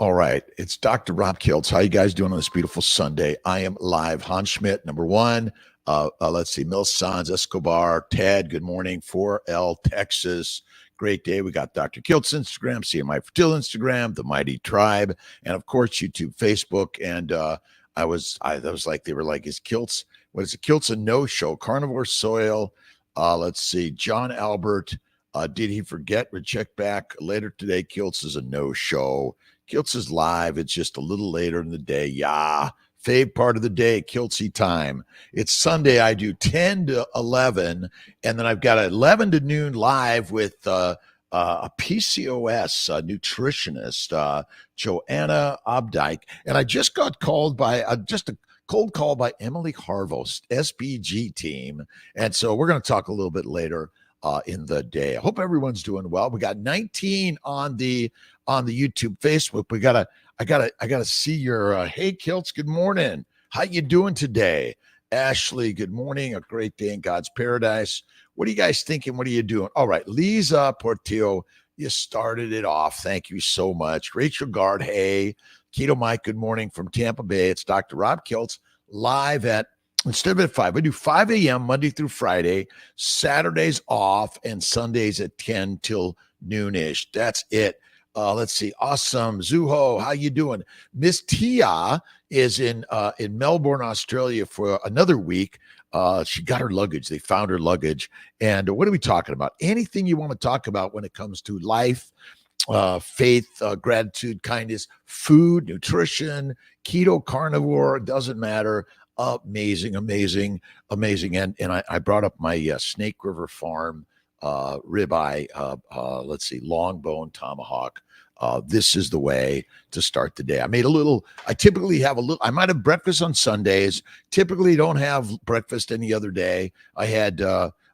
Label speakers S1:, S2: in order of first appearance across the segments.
S1: All right. It's Dr. Rob Kiltz. How you guys doing on this beautiful Sunday? I am live. Hans Schmidt, number one. Let's see. Mil Sans, Escobar, Ted, good morning. 4L, Texas. Great day. We got Dr. Kiltz Instagram, CMI Fertility Instagram, The Mighty Tribe, and of course, YouTube, Facebook. And I was like, they were like, is Kiltz, what is it? Kiltz a no-show? Carnivore soil. Let's see. John Albert. Did he forget? We check back later today. Kiltz is a no-show. Kiltz is live. It's just a little later in the day. Yeah. Fave part of the day, Kiltzy time. It's Sunday. I do 10 to 11, and then I've got 11 to noon live with a PCOS nutritionist, Joanna Obdike. And I just got called by just a cold call by Emily Harvos, SBG team. And so we're going to talk a little bit later in the day. I hope everyone's doing well. We got 19 on the YouTube, Facebook. I gotta see your hey Kiltz, good morning. How you doing today? Ashley, good morning. A great day in God's paradise. What are you guys thinking? What are you doing? All right, Lisa Portillo, you started it off. Thank you so much. Rachel Gard, hey. Keto Mike, good morning from Tampa Bay. It's Dr. Rob Kiltz live at, instead of at 5, I do 5 a.m. Monday through Friday, Saturdays off, and Sundays at 10 till noonish. That's it. Let's see. Awesome. Zuho, how you doing? Miss Tia is in Melbourne, Australia for another week. She got her luggage. They found her luggage. And what are we talking about? Anything you want to talk about when it comes to life, faith, gratitude, kindness, food, nutrition, keto, carnivore, doesn't matter. Amazing. And I brought up my Snake River Farm ribeye, let's see, long bone tomahawk. This is the way to start the day. I typically have I might have breakfast on Sundays. Typically don't have breakfast any other day. I had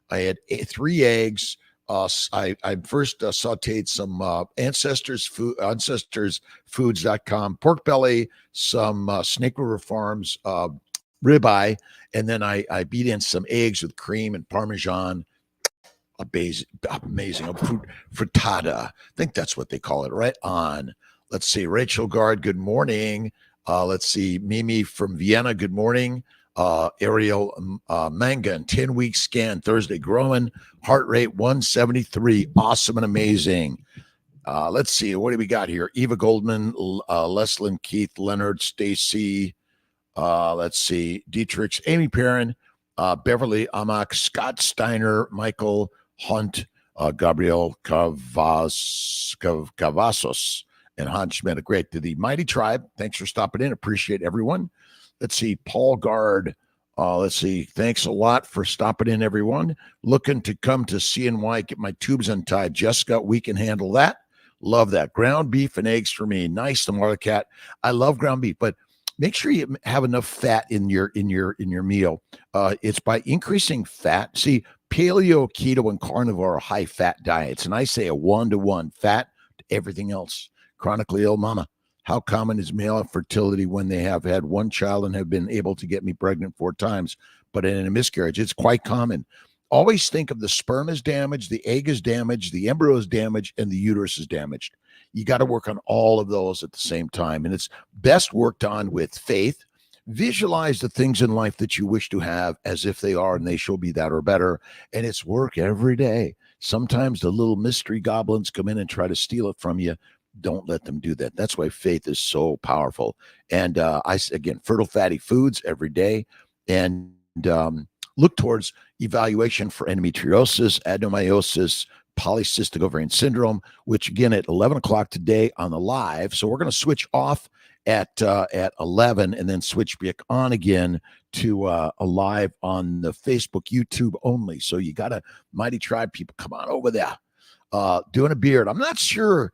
S1: 3 eggs. I first sauteed some ancestorsfoods.com pork belly, some Snake River Farms ribeye, and then I beat in some eggs with cream and Parmesan. Amazing. Frittata. I think that's what they call it. Right on. Let's see. Rachel Gard, good morning. Let's see. Mimi from Vienna, good morning. Ariel Mangan, 10-week scan, Thursday, growing. Heart rate 173. Awesome and amazing. Let's see. What do we got here? Eva Goldman, Leslin, Keith, Leonard, Stacy. Let's see. Dietrich, Amy Perrin, Beverly Amak, Scott Steiner, Michael Hunt, Gabriel Cavazos, and Hans Schmidt. Great. To the Mighty Tribe, thanks for stopping in. Appreciate everyone. Let's see. Paul Gard. Let's see. Thanks a lot for stopping in, everyone. Looking to come to CNY, get my tubes untied. Jessica, we can handle that. Love that. Ground beef and eggs for me. Nice, the Marla Cat. I love ground beef, but make sure you have enough fat in your meal. It's by increasing fat. See, paleo, keto, and carnivore are high-fat diets, and I say a 1-to-1 fat to everything else. Chronically ill mama. How common is male infertility when they have had one child and have been able to get me pregnant 4 times, but in a miscarriage? It's quite common. Always think of the sperm is damaged, the egg is damaged, the embryo is damaged, and the uterus is damaged. You got to work on all of those at the same time. And it's best worked on with faith. Visualize the things in life that you wish to have as if they are, and they shall be that or better. And it's work every day. Sometimes the little mystery goblins come in and try to steal it from you. Don't let them do that. That's why faith is so powerful. And again, fertile fatty foods every day. And look towards evaluation for endometriosis, adenomyosis, polycystic ovarian syndrome, which again at 11 o'clock today on the live. So we're going to switch off at 11 and then switch back on again to a live on the Facebook, YouTube only. So you got a Mighty Tribe people, come on over there. Doing a beard. I'm not sure.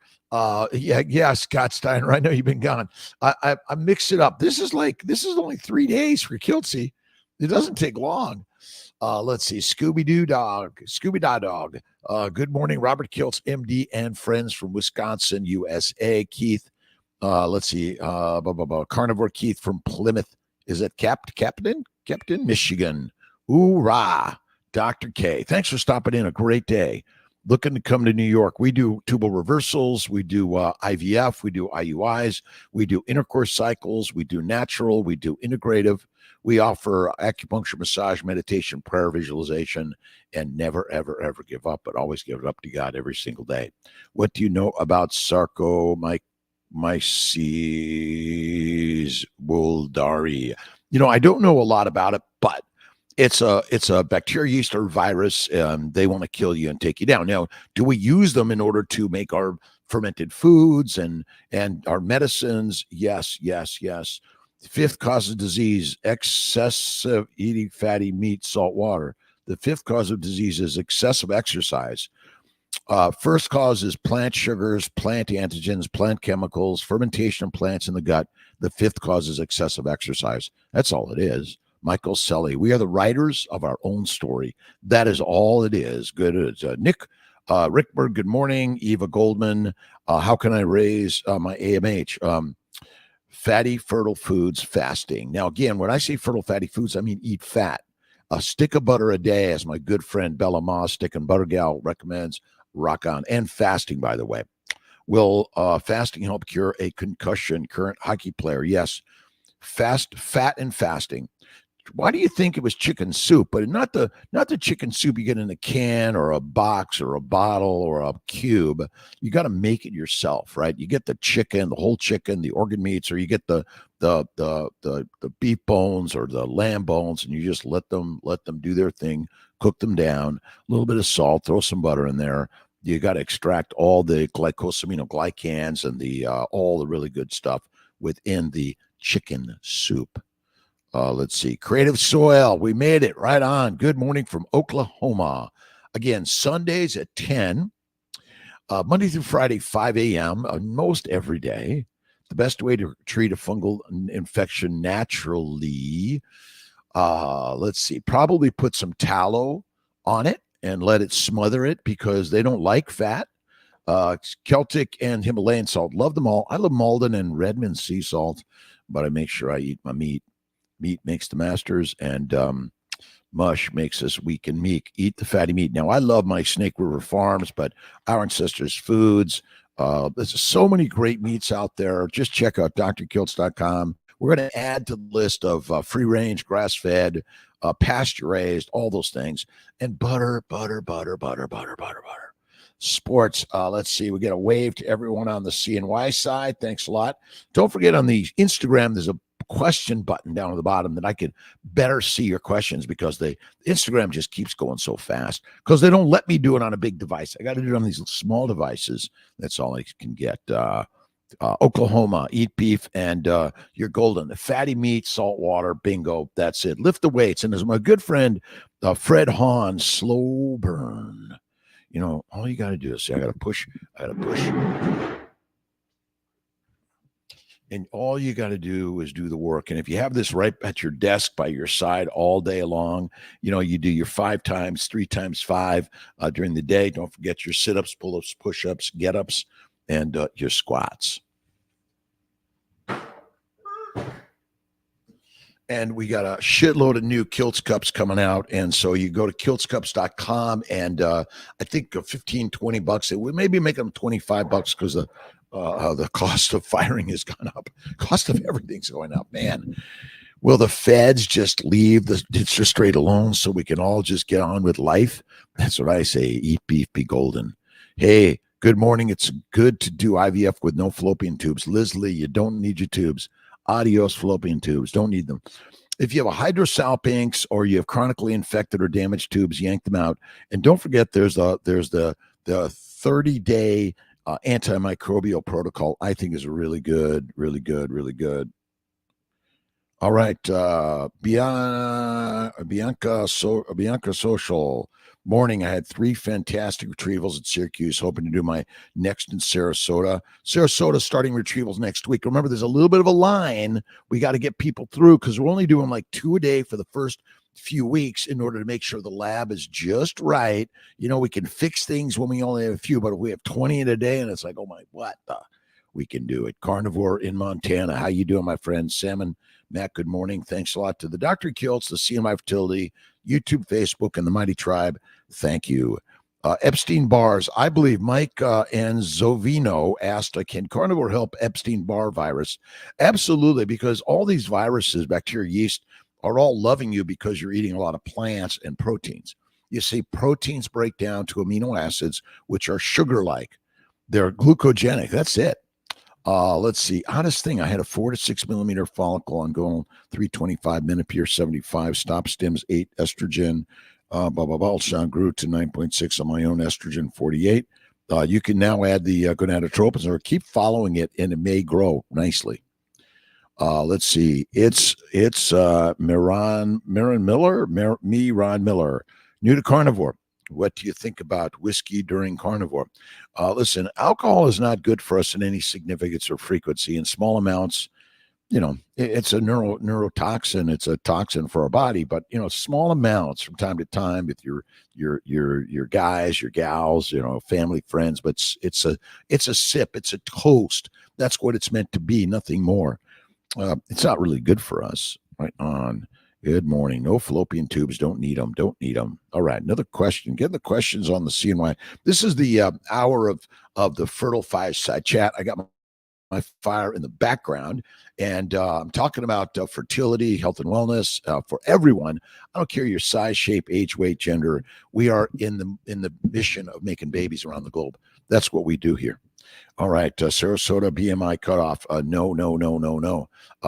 S1: Yeah, Scott Steiner. I know you've been gone. I mixed it up. This is only 3 days for Kiltzy. It doesn't take long. Let's see. Scooby-Doo Dog. Good morning, Robert Kiltz, MD, and friends from Wisconsin, USA. Keith. Let's see. Carnivore Keith from Plymouth. Is it Captain, Michigan? Hoorah. Dr. K. Thanks for stopping in. A great day. looking to come to New York. We do tubal reversals. We do IVF. We do IUIs. We do intercourse cycles. We do natural. We do integrative. We offer acupuncture, massage, meditation, prayer, visualization, and never, ever, ever give up, but always give it up to God every single day. What do you know about sarcomyces woldari? I don't know a lot about it, but it's a bacteria, yeast, or virus. They want to kill you and take you down. Now, do we use them in order to make our fermented foods and our medicines? Yes, yes, yes. Fifth cause of disease, excessive eating fatty meat, salt water. The fifth cause of disease is excessive exercise. First cause is plant sugars, plant antigens, plant chemicals, fermentation of plants in the gut. The fifth cause is excessive exercise. That's all it is. Michael Selly. We are the writers of our own story. That is all it is. Good. It's Nick Rickberg. Good morning. Eva Goldman. How can I raise my AMH? Fatty, fertile foods, fasting. Now, again, when I say fertile fatty foods, I mean eat fat. A stick of butter a day, as my good friend Bella Ma, Stick and Butter Gal, recommends. Rock on. And fasting, by the way. Will fasting help cure a concussion? Current hockey player. Yes. Fat and fasting. Why do you think it was chicken soup? But not the chicken soup you get in a can or a box or a bottle or a cube. You got to make it yourself, right? You get the chicken, the whole chicken, the organ meats, or you get the beef bones or the lamb bones, and you just let them do their thing, cook them down, a little bit of salt, throw some butter in there. You got to extract all the glycosaminoglycans and the all the really good stuff within the chicken soup. Let's see. Creative Soil. We made it right on. Good morning from Oklahoma. Again, Sundays at 10, Monday through Friday, 5 a.m., most every day. The best way to treat a fungal infection naturally. Let's see. Probably put some tallow on it and let it smother it because they don't like fat. Celtic and Himalayan salt. Love them all. I love Malden and Redmond sea salt, but I make sure I eat my meat. Meat makes the masters, and mush makes us weak and meek. Eat the fatty meat. Now, I love my Snake River Farms, but Our Ancestors Foods. There's so many great meats out there. Just check out drkiltz.com. We're going to add to the list of free-range, grass-fed, pasture-raised, all those things. And butter. Sports. Let's see. We get a wave to everyone on the CNY side. Thanks a lot. Don't forget on the Instagram, there's a question button down at the bottom that I could better see your questions because the Instagram just keeps going so fast because they don't let me do it on a big device. I got to do it on these small devices. That's all I can get. Oklahoma, eat beef, and you're golden. The fatty meat, salt water, bingo. That's it. Lift the weights. And as my good friend Fred Hahn, slow burn. All you got to do is say, I got to push. And all you got to do is do the work. And if you have this right at your desk by your side all day long, you do your 5 times, 3 times 5 during the day. Don't forget your sit-ups, pull-ups, push-ups, get-ups, and your squats. And we got a shitload of new Kiltz cups coming out. And so you go to kiltzcups.com and I think $15-20. We maybe make them $25 because the cost of firing has gone up. Cost of everything's going up, man. Will the feds just leave the interest rate alone so we can all just get on with life? That's what I say. Eat beef, be golden. Hey, good morning. It's good to do IVF with no fallopian tubes. Liz Lee, you don't need your tubes. Adios, fallopian tubes. Don't need them. If you have a hydrosalpinx or you have chronically infected or damaged tubes, yank them out. And don't forget, there's the 30-day antimicrobial protocol. I think is really good. All right, Bianca Social. Morning, I had 3 fantastic retrievals at Syracuse, hoping to do my next in Sarasota. Sarasota starting retrievals next week. Remember, there's a little bit of a line we got to get people through because we're only doing like 2 a day for the first few weeks in order to make sure the lab is just right. We can fix things when we only have a few, but if we have 20 in a day and it's like, oh my, what the? We can do it. Carnivore in Montana. How you doing, my friend? Salmon Matt, good morning. Thanks a lot to the Dr. Kiltz, the CNY Fertility, YouTube, Facebook, and the Mighty Tribe. Thank you. Epstein-Barr's. I believe Mike and Zovino asked, can carnivore help Epstein-Barr virus? Absolutely, because all these viruses, bacteria, yeast, are all loving you because you're eating a lot of plants and proteins. You see, proteins break down to amino acids, which are sugar-like. They're glucogenic. That's it. Let's see. Oddest thing, I had a 4 to 6 millimeter follicle on going 325, Menopur 75, stop stims 8, estrogen, blah, blah, blah. Ultrasound grew to 9.6 on my own, estrogen 48. You can now add the gonadotropins or keep following it, and it may grow nicely. Let's see. It's Miran Miller, new to carnivore. What do you think about whiskey during carnivore? Listen, alcohol is not good for us in any significance or frequency. In small amounts, it's a neurotoxin. It's a toxin for our body, but small amounts from time to time with your guys, your gals, family, friends. But it's a sip. It's a toast. That's what it's meant to be. Nothing more. It's not really good for us. Right on. Good morning. No fallopian tubes. Don't need them. Don't need them. All right. Another question. Get the questions on the CNY. This is the hour of the Fertile Fireside Chat. I got my fire in the background, and I'm talking about fertility, health, and wellness for everyone. I don't care your size, shape, age, weight, gender. We are in the mission of making babies around the globe. That's what we do here. All right, Sarasota BMI cutoff. No.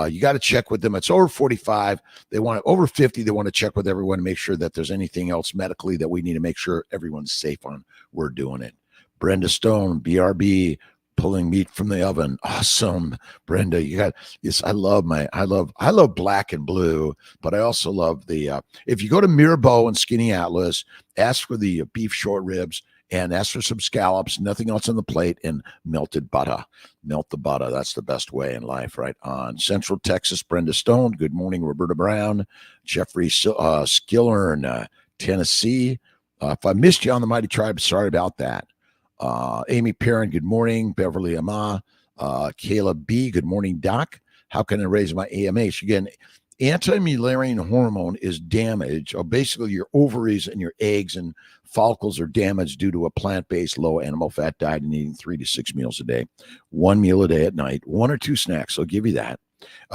S1: You got to check with them. It's over 45. They want it over 50. They want to check with everyone to make sure that there's anything else medically that we need to make sure everyone's safe on. We're doing it. Brenda Stone, BRB, pulling meat from the oven. Awesome, Brenda. I love black and blue, but I also love the. If you go to Mirabeau and Skinny Atlas, ask for the beef short ribs. And ask for some scallops, nothing else on the plate, and melted butter. Melt the butter. That's the best way in life, right on. Central Texas, Brenda Stone. Good morning, Roberta Brown. Jeffrey Skillern, Tennessee. If I missed you on the Mighty Tribe, sorry about that. Amy Perrin, good morning. Beverly Ama. Kayla B., good morning, Doc. How can I raise my AMH? Again, anti-Mullerian hormone is damaged, or basically your ovaries and your eggs and follicles are damaged due to a plant-based low animal fat diet and eating 3 to 6 meals a day, 1 meal a day at night, 1 or 2 snacks. I'll give you that.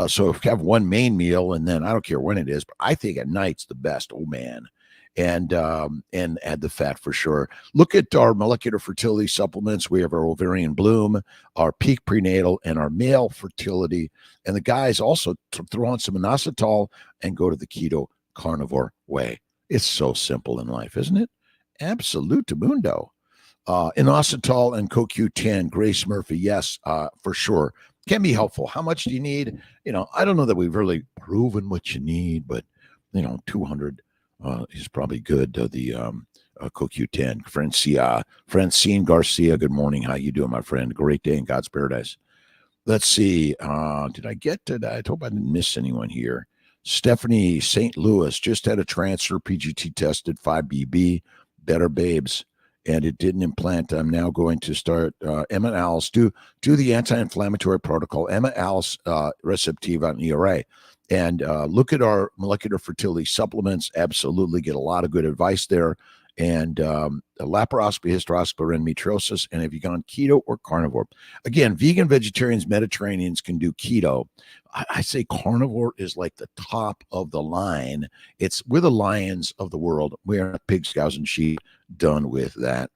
S1: So if you have one main meal, and then I don't care when it is, but I think at night's the best. Oh man. And add the fat for sure. Look at our molecular fertility supplements. We have our Ovarian Bloom, our Peak Prenatal, and our male fertility. And the guys also throw on some inositol and go to the keto carnivore way. It's so simple in life, isn't it? Absolute mundo. Inositol and CoQ10, Grace Murphy, yes, for sure. Can be helpful. How much do you need? I don't know that we've really proven what you need, but 200 is probably good. The CoQ10. Francine Garcia, good morning. How you doing, my friend? Great day in God's paradise. Let's see. Did I get to that? I hope I didn't miss anyone here. Stephanie St. Louis just had a transfer, PGT tested, 5BB, better babes, and it didn't implant. I'm now going to start Emma Alice, do the anti-inflammatory protocol, Emma Alice Receptiva and ERA. And look at our molecular fertility supplements. Absolutely get a lot of good advice there. And laparoscopy, hysteroscopy, endometriosis. And have you gone keto or carnivore? Again, vegan, vegetarians, Mediterraneans can do keto. I say carnivore is like the top of the line. We're the lions of the world. We are pigs, cows, and sheep. Done with that.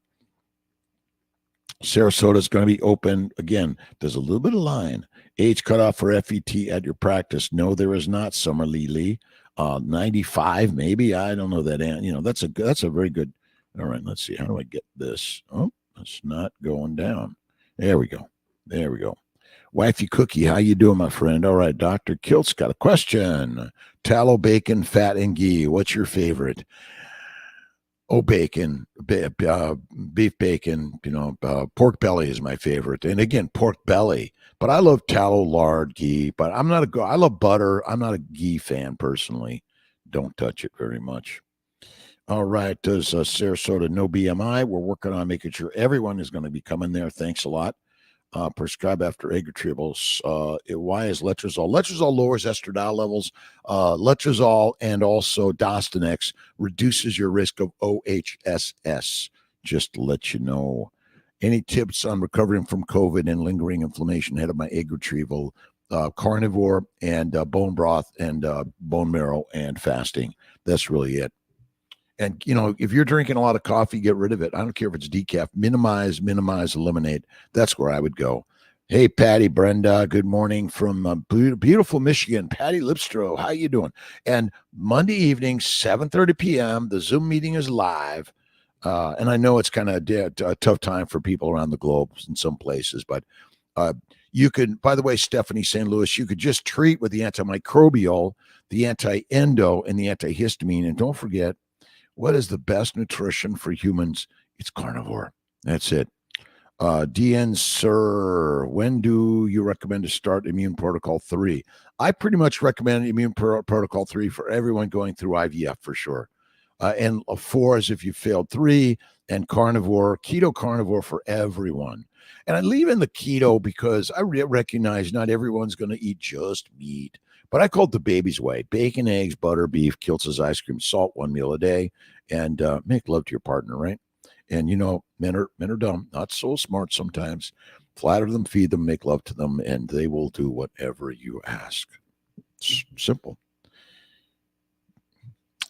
S1: Sarasota is going to be open. Again, there's a little bit of line. Age cutoff for FET at your practice. No, there is not, Summer Lee. 95, maybe. I don't know that. That's a very good. All right, let's see. How do I get this? Oh, it's not going down. There we go. Wifey Cookie, how you doing, my friend? All right, Dr. Kiltz got a question. Tallow, bacon, fat, and ghee. What's your favorite? Oh, bacon, beef bacon, pork belly is my favorite. And again, pork belly, but I love tallow, lard, ghee, but I love butter. I'm not a ghee fan personally. Don't touch it very much. All right. Does Sarasota no BMI? We're working on making sure everyone is going to be coming there. Thanks a lot. Prescribe after egg retrievals. Why is letrozole? Letrozole lowers estradiol levels. Letrozole and also Dostonex reduces your risk of OHSS. just to let you know. Any tips on recovering from COVID and lingering inflammation ahead of my egg retrieval? Carnivore and bone broth and bone marrow and fasting. That's really it. And, if you're drinking a lot of coffee, get rid of it. I don't care if it's decaf. Minimize, eliminate. That's where I would go. Hey, Patty, Brenda, good morning from beautiful Michigan. Patty Lipstro, how you doing? And Monday evening, 7:30 p.m., the Zoom meeting is live. And I know it's kind of a tough time for people around the globe in some places, but you could, by the way, Stephanie St. Louis, you could just treat with the antimicrobial, the anti-endo, and the antihistamine. And don't forget, what is the best nutrition for humans? It's carnivore. That's it. DN, sir, when do you recommend to start Immune Protocol 3? I pretty much recommend Immune Protocol 3 for everyone going through IVF for sure. And 4 is if you failed 3, and keto carnivore for everyone. And I leave in the keto because I recognize not everyone's going to eat just meat. But I call it the baby's way: bacon, eggs, butter, beef, Kiltz's ice cream, salt, 1 meal a day, and make love to your partner, right? And men are dumb, not so smart sometimes. Flatter them, feed them, make love to them, and they will do whatever you ask. It's simple.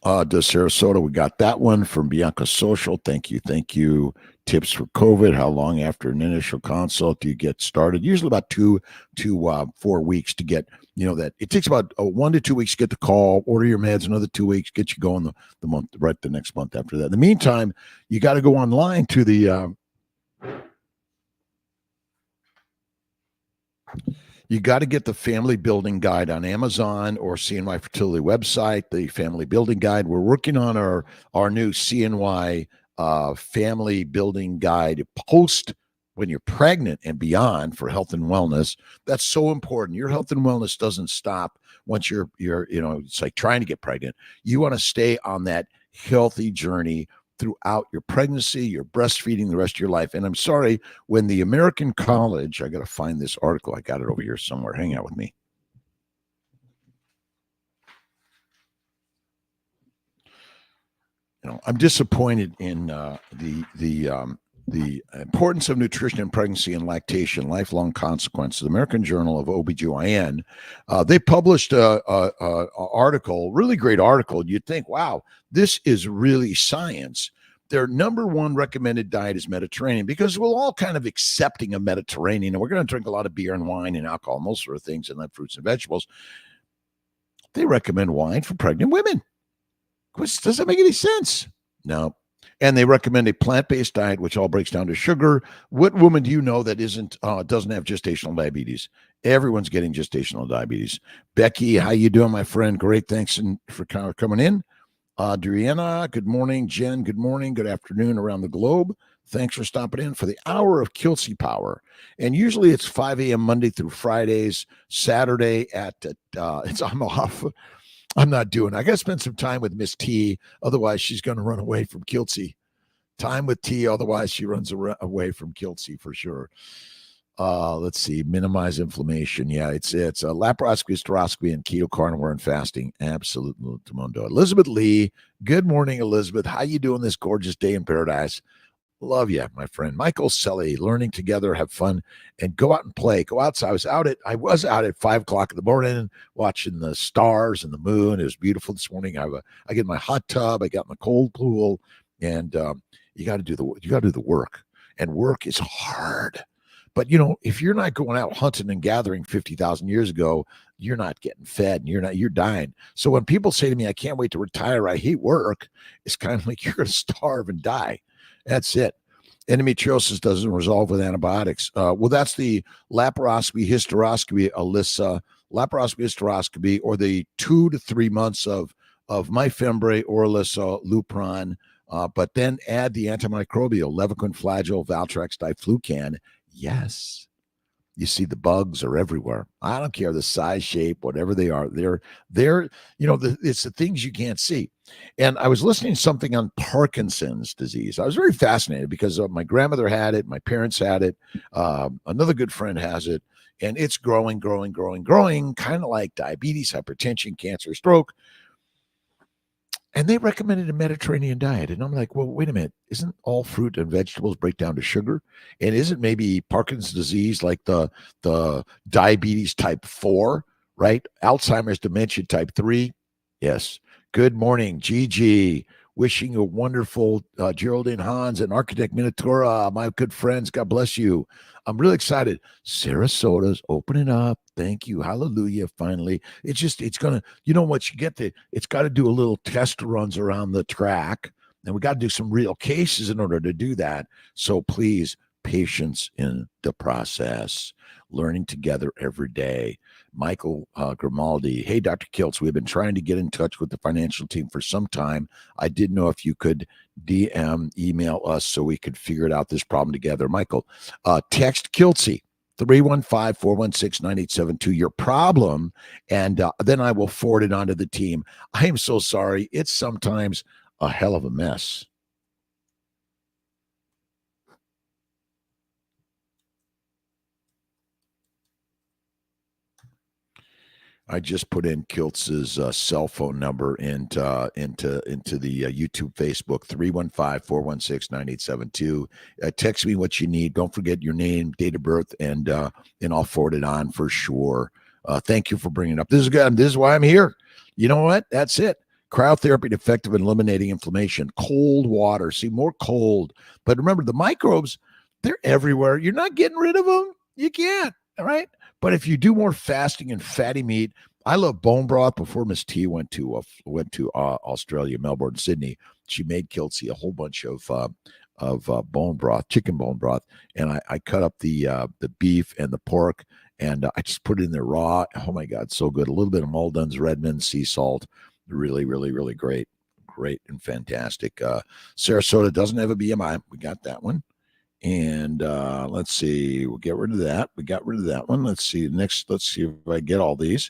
S1: Does Sarasota? We got that one from Bianca Social. Thank you. Tips for COVID: how long after an initial consult do you get started? Usually about 2 to 4 weeks to get, that it takes about 1 to 2 weeks to get the call, order your meds, another 2 weeks, get you going the next month after that. In the meantime, you got to go online to the you got to get the Family Building Guide on Amazon or CNY Fertility website, the Family Building Guide. We're working on our new CNY Family Building Guide post when you're pregnant and beyond for health and wellness. That's so important. Your health and wellness doesn't stop once you're it's like trying to get pregnant. You want to stay on that healthy journey throughout your pregnancy, your breastfeeding, the rest of your life. And I'm sorry, when the American College, I got to find this article. I got it over here somewhere. Hang out with me. I'm disappointed in the importance of nutrition in pregnancy and lactation, lifelong consequences. The American Journal of OBGYN, they published a article, really great article. You'd think, wow, this is really science. Their number one recommended diet is Mediterranean, because we're all kind of accepting of Mediterranean, and we're going to drink a lot of beer and wine and alcohol and those sort of things, and then fruits and vegetables. They recommend wine for pregnant women. Does that make any sense? No. And they recommend a plant-based diet, which all breaks down to sugar. What woman do you know that doesn't have gestational diabetes? Everyone's getting gestational diabetes. Becky, how you doing, my friend? Great, thanks for coming in. Adriana, good morning. Jen, good morning. Good afternoon around the globe. Thanks for stopping in for the hour of Kiltz Power. And usually it's 5 a.m. Monday through Fridays. Saturday I'm off. I'm not doing it. I got to spend some time with Miss T. Otherwise, she's going to run away from Kiltz. Time with T. Otherwise, she runs away from Kiltz for sure. Let's see. Minimize inflammation. Yeah, it's laparoscopy, hysteroscopy, and keto carnivore and fasting. Absolutely. Elizabeth Lee. Good morning, Elizabeth. How you doing this gorgeous day in paradise? Love you, my friend. Michael Selly, learning together, have fun, and go out and play. Go outside. I was out at 5 o'clock in the morning watching the stars and the moon. It was beautiful this morning. I get my hot tub. I got my cold pool, and you got to do the work. And work is hard. But if you're not going out hunting and gathering 50,000 years ago, you're not getting fed, and you're dying. So when people say to me, "I can't wait to retire, I hate work," it's kind of like you're going to starve and die. That's it. Endometriosis doesn't resolve with antibiotics. Well, that's the laparoscopy, hysteroscopy, Alyssa. Laparoscopy, hysteroscopy, or the 2 to 3 months of Myfembree, Orilissa, Lupron, but then add the antimicrobial, Levaquin, Flagyl, Valtrex, Diflucan. Yes. You see the bugs are everywhere. I don't care the size, shape, whatever they are. It's the things you can't see. And I was listening to something on Parkinson's disease. I was very fascinated because my grandmother had it. My parents had it. Another good friend has it. And it's growing, kind of like diabetes, hypertension, cancer, stroke. And they recommended a Mediterranean diet. And I'm like, well, wait a minute. Isn't all fruit and vegetables break down to sugar? And isn't maybe Parkinson's disease like the diabetes type 4, right? Alzheimer's dementia type 3? Yes. Good morning, Gigi. Wishing you a wonderful Geraldine Hans and Architect Minotaura, my good friends. God bless you. I'm really excited. Sarasota's opening up. Thank you. Hallelujah. Finally. It's going to, you know what you get to, it's got to do a little test runs around the track. And we got to do some real cases in order to do that. So please, patience in the process, learning together every day. Michael Grimaldi. Hey, Dr. Kiltz, we've been trying to get in touch with the financial team for some time. I didn't know if you could email us so we could figure it out, this problem together. Michael, text Kiltzy, 315-416-9872, your problem, and then I will forward it on to the team. I am so sorry. It's sometimes a hell of a mess. I just put in Kiltz's cell phone number into the YouTube, Facebook, 315-416-9872. Text me what you need. Don't forget your name, date of birth, and I'll forward it on for sure. Thank you for bringing it up. This is good. This is why I'm here. You know what? That's it. Cryotherapy, effective in eliminating inflammation. Cold water. See, more cold. But remember, the microbes, they're everywhere. You're not getting rid of them. You can't. All right. But if you do more fasting and fatty meat, I love bone broth. Before Miss T went to Australia, Melbourne, Sydney, she made Kiltzy a whole bunch of bone broth, chicken bone broth, and I cut up the beef and the pork, and I just put it in there raw. Oh my God, so good! A little bit of Malden's, Redmond, sea salt, really, really, really great and fantastic. Sarasota doesn't have a BMI. We got that one. And let's see, we'll get rid of that. We got rid of that one. Let's see next. Let's see if I get all these.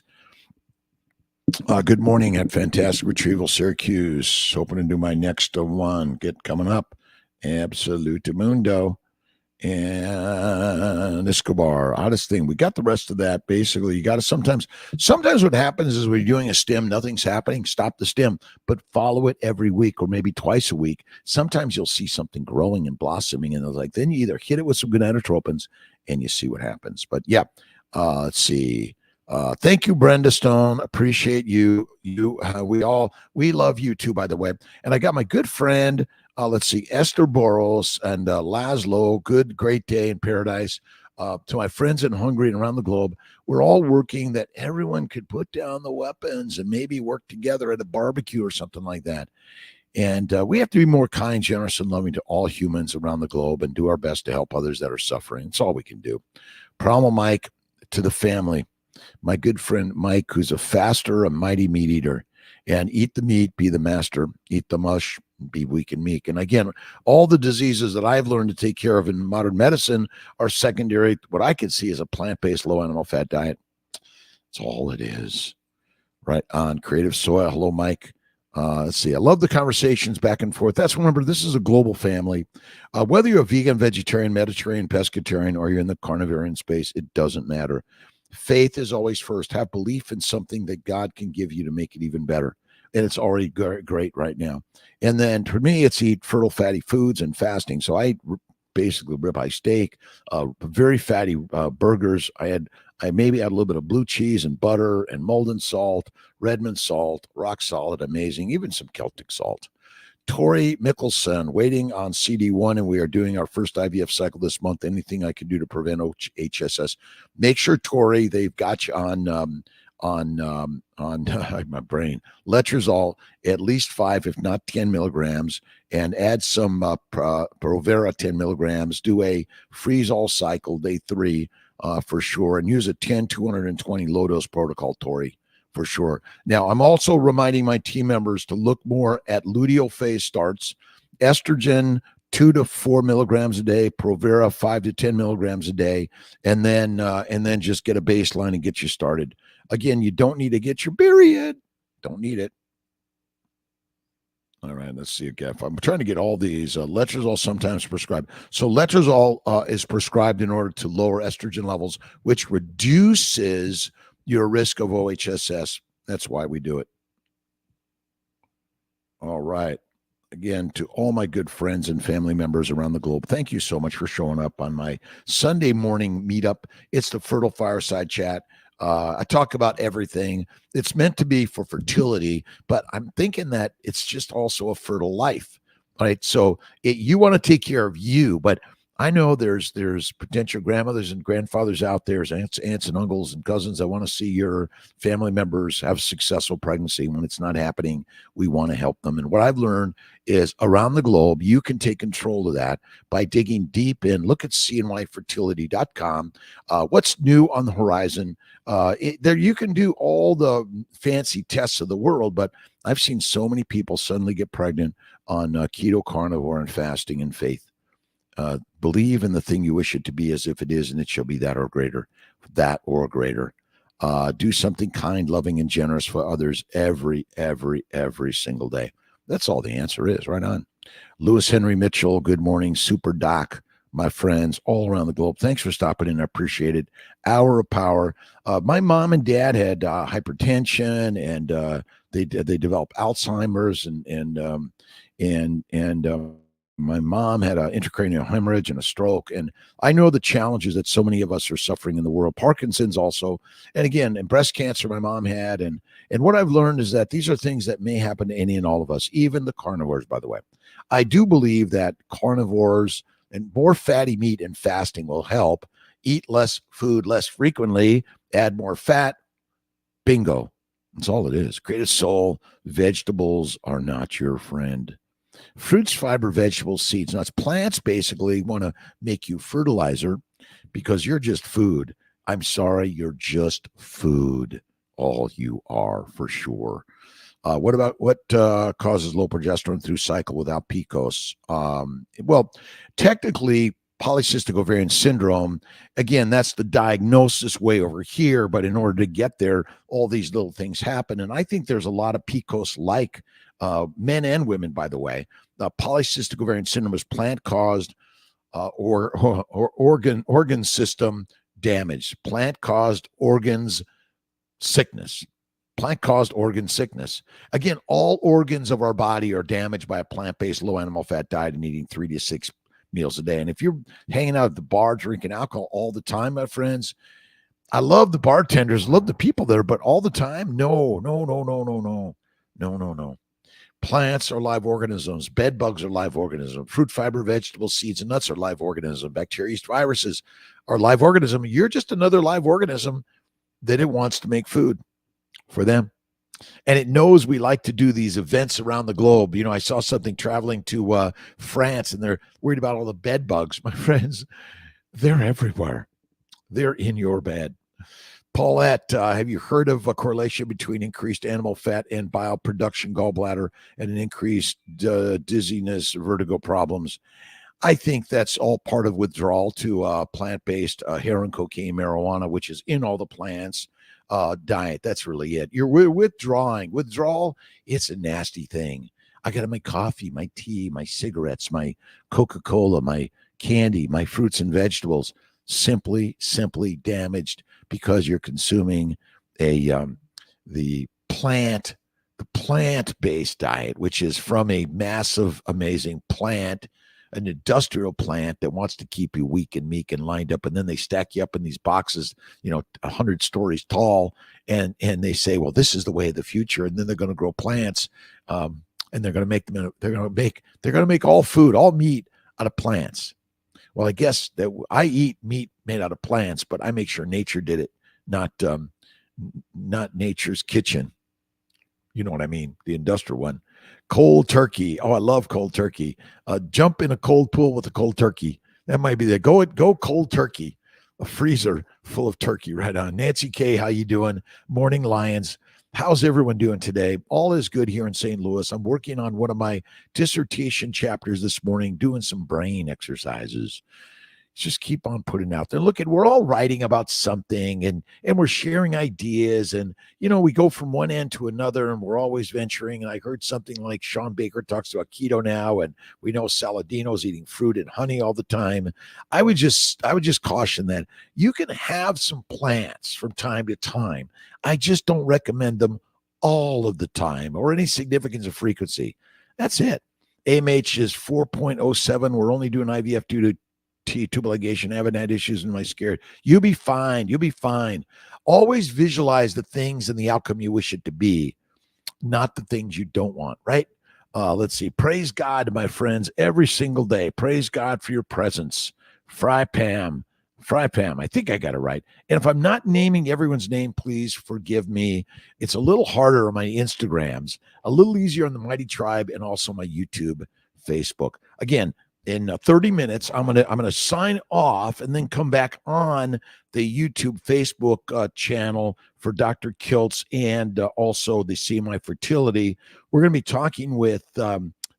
S1: Good morning at Fantastic Retrieval, Syracuse. Hoping to do my next one. Get coming up. Absolute Mundo and Escobar. Oddest thing. We got the rest of that. Basically, you got to sometimes what happens is when you're doing a stim, nothing's happening. Stop the stim, but follow it every week or maybe twice a week. Sometimes you'll see something growing and blossoming, and it's like, then you either hit it with some gonadotropins and you see what happens. But yeah, let's see. Thank you, Brenda Stone. Appreciate you. We love you too, by the way. And I got my good friend, let's see, Esther Boros and Laszlo. Great day in paradise. To my friends in Hungary and around the globe, we're all working that everyone could put down the weapons and maybe work together at a barbecue or something like that. And we have to be more kind, generous, and loving to all humans around the globe and do our best to help others that are suffering. It's all we can do. Promo Mike to the family. My good friend Mike, who's a faster, a mighty meat eater, and eat the meat, be the master, eat the mush, be weak and meek. And again, all the diseases that I've learned to take care of in modern medicine are secondary. What I can see is a plant-based, low animal fat diet. That's all it is. Right on. Creative Soil. Hello, Mike. Let's see. I love the conversations back and forth. Remember, this is a global family. Whether you're a vegan, vegetarian, Mediterranean, pescatarian, or you're in the carnivorian space, it doesn't matter. Faith is always first. Have belief in something that God can give you to make it even better. And it's already great right now. And then for me, it's eat fertile fatty foods and fasting. So I basically ribeye steak, very fatty burgers. I maybe add a little bit of blue cheese and butter and Malden salt, Redmond salt, rock solid, amazing, even some Celtic salt. Tori Mickelson, waiting on CD1, and we are doing our first IVF cycle this month. Anything I can do to prevent HSS? Make sure, Tori, they've got you on my brain. Letrozole, at least 5, if not 10 milligrams, and add some Provera 10 milligrams. Do a freeze-all cycle, day 3, for sure, and use a 10-220 low-dose protocol, Tori. For sure. Now, I'm also reminding my team members to look more at luteal phase starts, estrogen 2 to 4 milligrams a day, Provera 5 to 10 milligrams a day, and then just get a baseline and get you started. Again, you don't need to get your period. Don't need it. All right, let's see again. I'm trying to get all these. Letrozole sometimes prescribed. So letrozole is prescribed in order to lower estrogen levels, which reduces your risk of OHSS. That's why we do it. All right. Again, to all my good friends and family members around the globe, thank you so much for showing up on my Sunday morning meetup. It's the Fertile Fireside Chat. I talk about everything. It's meant to be for fertility, but I'm thinking that it's just also a fertile life, right? So you want to take care of you, but I know there's potential grandmothers and grandfathers out there, aunts and uncles and cousins. I want to see your family members have successful pregnancy. When it's not happening, we want to help them. And what I've learned is around the globe, you can take control of that by digging deep in. Look at cnyfertility.com. What's new on the horizon? There you can do all the fancy tests of the world, but I've seen so many people suddenly get pregnant on keto, carnivore, and fasting and faith. Believe in the thing you wish it to be as if it is, and it shall be that or greater. Do something kind, loving, and generous for others every single day. That's all the answer is. Right on. Lewis Henry Mitchell, good morning. Super Doc, my friends all around the globe. Thanks for stopping in. I appreciate it. Hour of power. My mom and dad had hypertension, and they developed Alzheimer's, and my mom had an intracranial hemorrhage and a stroke. And I know the challenges that so many of us are suffering in the world. Parkinson's also. And again, and breast cancer my mom had. And what I've learned is that these are things that may happen to any and all of us, even the carnivores, by the way. I do believe that carnivores and more fatty meat and fasting will help. Eat less food less frequently, add more fat. Bingo. That's all it is. Create a soul. Vegetables are not your friend. Fruits, fiber, vegetables, seeds, nuts, plants basically want to make you fertilizer because you're just food. I'm sorry, you're just food. All you are, for sure. What causes low progesterone through cycle without PCOS? Well, technically, polycystic ovarian syndrome, again, that's the diagnosis way over here, but in order to get there, all these little things happen. And I think there's a lot of PCOS-like men and women, by the way. Polycystic ovarian syndrome is plant-caused or organ system damage. Plant-caused organs sickness. Plant-caused organ sickness. Again, all organs of our body are damaged by a plant-based low animal fat diet and eating 3 to 6 meals a day. And if you're hanging out at the bar drinking alcohol all the time, my friends, I love the bartenders, love the people there, but all the time, no. Plants are live organisms. Bed bugs are live organisms. Fruit, fiber, vegetables, seeds, and nuts are live organisms. Bacteria, yeast, viruses are live organisms. You're just another live organism that it wants to make food for them. And it knows we like to do these events around the globe. You know, I saw something traveling to France, and they're worried about all the bed bugs. My friends, they're everywhere. They're in your bed. Paulette, have you heard of a correlation between increased animal fat and bile production, gallbladder, and an increased dizziness, vertigo problems? I think that's all part of withdrawal to plant-based heroin, cocaine, marijuana, which is in all the plants. Diet. That's really it. You're withdrawing. Withdrawal, it's a nasty thing. I got my coffee, my tea, my cigarettes, my Coca-Cola, my candy, my fruits and vegetables, simply damaged because you're consuming the plant-based diet, which is from a massive, amazing plant, an industrial plant that wants to keep you weak and meek and lined up. And then they stack you up in these boxes, 100 stories tall. And they say, well, this is the way of the future. And then they're going to grow plants. And they're going to make them, they're going to make all food, all meat out of plants. Well, I guess that I eat meat made out of plants, but I make sure nature did it, not nature's kitchen. You know what I mean? The industrial one. Cold turkey. Oh, I love cold turkey. Jump in a cold pool with a cold turkey. That might be there. Go cold turkey. A freezer full of turkey. Right on. Nancy K, how you doing? Morning Lions. How's everyone doing today? All is good here in St. Louis. I'm working on one of my dissertation chapters this morning, doing some brain exercises. Just keep on putting out there. Look, we're all writing about something and we're sharing ideas, and we go from one end to another, and we're always venturing. And I heard something like Sean Baker talks about keto now, and we know Saladino's eating fruit and honey all the time. I would just caution that you can have some plants from time to time. I just don't recommend them all of the time or any significance of frequency. That's it. AMH is 4.07. We're only doing IVF due to tubal ligation. I haven't had issues in my scared. You'll be fine. You'll be fine. Always visualize the things and the outcome you wish it to be, not the things you don't want, right? Let's see. Praise God, my friends, every single day. Praise God for your presence. Fry Pam. I think I got it right. And if I'm not naming everyone's name, please forgive me. It's a little harder on my Instagrams, a little easier on the Mighty Tribe, and also my YouTube, Facebook. Again, in 30 minutes, I'm gonna sign off and then come back on the YouTube, Facebook channel for Dr. Kiltz and also the CMI Fertility. We're going to be talking with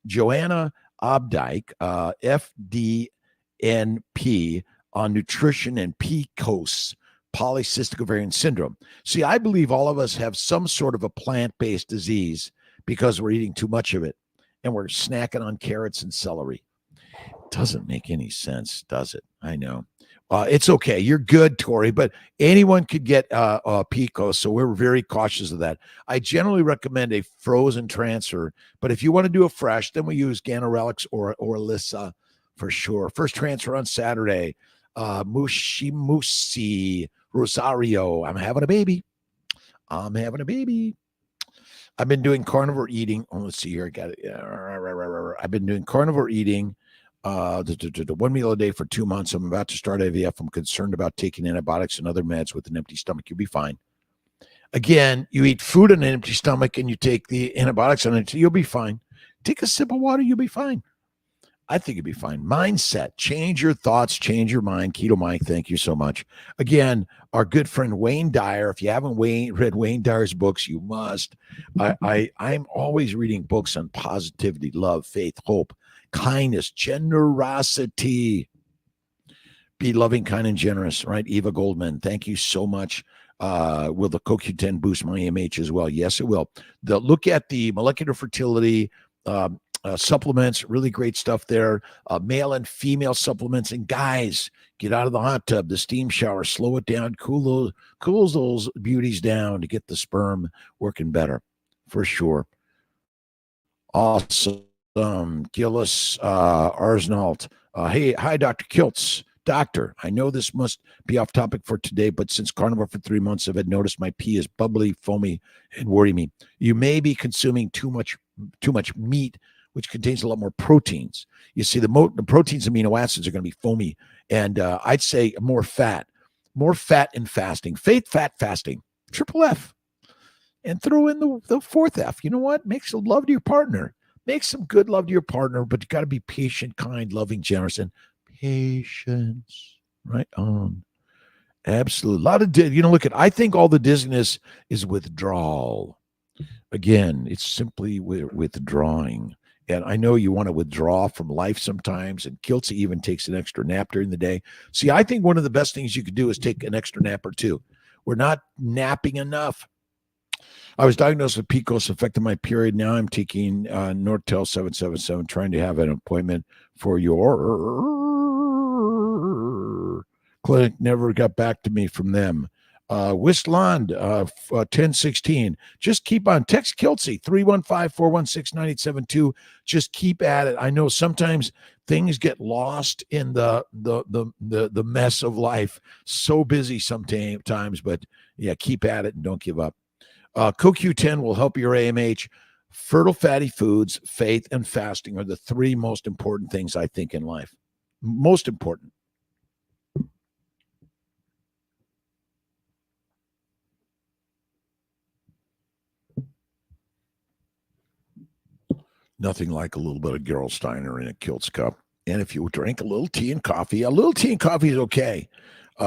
S1: Joanna Obdike, FDNP, on nutrition and PCOS, polycystic ovarian syndrome. See, I believe all of us have some sort of a plant-based disease because we're eating too much of it and we're snacking on carrots and celery. Doesn't make any sense, does it? I know. It's okay. You're good, Tori, but anyone could get PCOS, so we're very cautious of that. I generally recommend a frozen transfer, but if you want to do a fresh, then we use Ganirelix or Alyssa for sure. First transfer on Saturday. Mushi Rosario. I'm having a baby. I've been doing carnivore eating. Oh, let's see here. I got it. I've been doing carnivore eating. 1 meal a day for 2 months. I'm about to start IVF. I'm concerned about taking antibiotics and other meds with an empty stomach. You'll be fine. Again, you eat food on an empty stomach and you take the antibiotics on it, you'll be fine. Take a sip of water, you'll be fine. I think you'll be fine. Mindset, change your thoughts, change your mind. Keto Mike, thank you so much. Again, our good friend Wayne Dyer. If you haven't read Wayne Dyer's books, you must. I'm always reading books on positivity, love, faith, hope, kindness, generosity. Be loving, kind, and generous, right? Eva Goldman, thank you so much. Will the CoQ10 boost my AMH as well? Yes, it will. Look at the molecular fertility supplements, really great stuff there. Male and female supplements. And guys, get out of the hot tub, the steam shower, slow it down, cools those beauties down to get the sperm working better, for sure. Awesome. Gillis Arsnault. Hey, hi, Dr. Kiltz. Doctor, I know this must be off topic for today, but since carnivore for 3 months, I've had noticed my pee is bubbly, foamy, and worry me. You may be consuming too much meat, which contains a lot more proteins. You see, the proteins, amino acids are going to be foamy, and I'd say more fat in fasting, fat fasting, triple F, and throw in the fourth F. You know what? Make some love to your partner. Make some good love to your partner, but you got to be patient, kind, loving, generous, and patience. Right on. Absolutely. A lot of, I think all the dizziness is withdrawal. Again, it's simply withdrawing. And I know you want to withdraw from life sometimes, and Kiltz even takes an extra nap during the day. See, I think one of the best things you could do is take an extra nap or two. We're not napping enough. I was diagnosed with PCOS, affecting my period. Now I'm taking Nortel 777, trying to have an appointment for your clinic. Never got back to me from them. Wistland, 1016. Just keep on. Text Kiltzy, 315-416-9872. Just keep at it. I know sometimes things get lost in the mess of life. So busy sometimes, but yeah, keep at it and don't give up. CoQ10 will help your AMH. Fertile fatty foods, faith, and fasting are the three most important things I think in life. Most important. Nothing like a little bit of Gerolsteiner in a Kiltz cup. And if you drink a little tea and coffee is okay.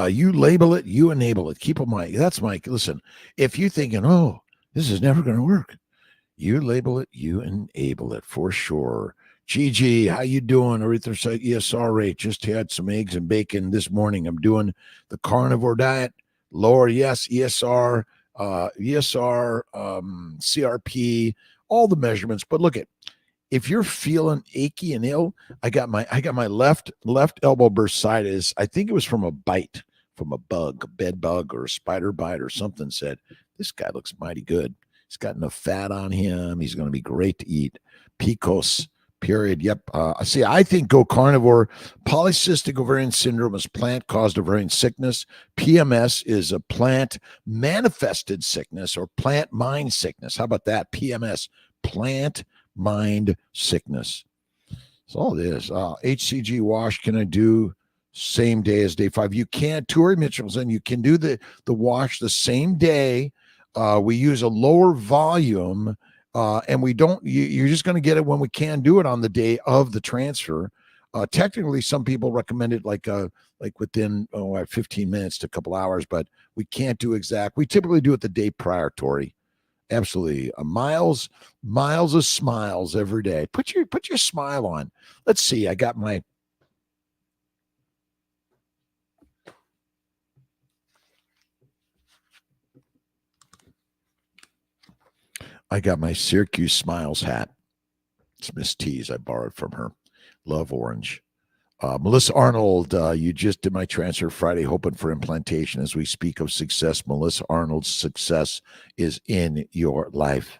S1: You label it, you enable it. Keep in mind, that's Mike. Listen, if you're thinking, oh, this is never going to work, you label it, you enable it for sure. Gigi, how you doing? Erythrocyte ESR rate. Just had some eggs and bacon this morning. I'm doing the carnivore diet. Lower, yes, ESR, CRP, all the measurements. But look at, if you're feeling achy and ill, I got my left elbow bursitis. I think it was from a bite, from a bug, a bed bug or a spider bite or something. Said, this guy looks mighty good. He's got enough fat on him. He's going to be great to eat. PCOS. Period. Yep. See, I think go carnivore. Polycystic ovarian syndrome is plant-caused ovarian sickness. PMS is a plant manifested sickness or plant mind sickness. How about that? PMS, plant mind sickness. That's all it is. HCG wash, can I do same day as day 5? You can't. Tori Mitchellson, you can do the wash the same day. We use a lower volume. And we don't, you're just going to get it when we can do it on the day of the transfer. Technically, some people recommend it like within 15 minutes to a couple hours, but we can't do exact. We typically do it the day prior, Tori. Absolutely. Miles of smiles every day. Put your smile on. Let's see. I got my Syracuse Smiles hat. It's Miss T's. I borrowed from her. Love orange. Melissa Arnold, you just did my transfer Friday, hoping for implantation. As we speak of success, Melissa Arnold's success is in your life.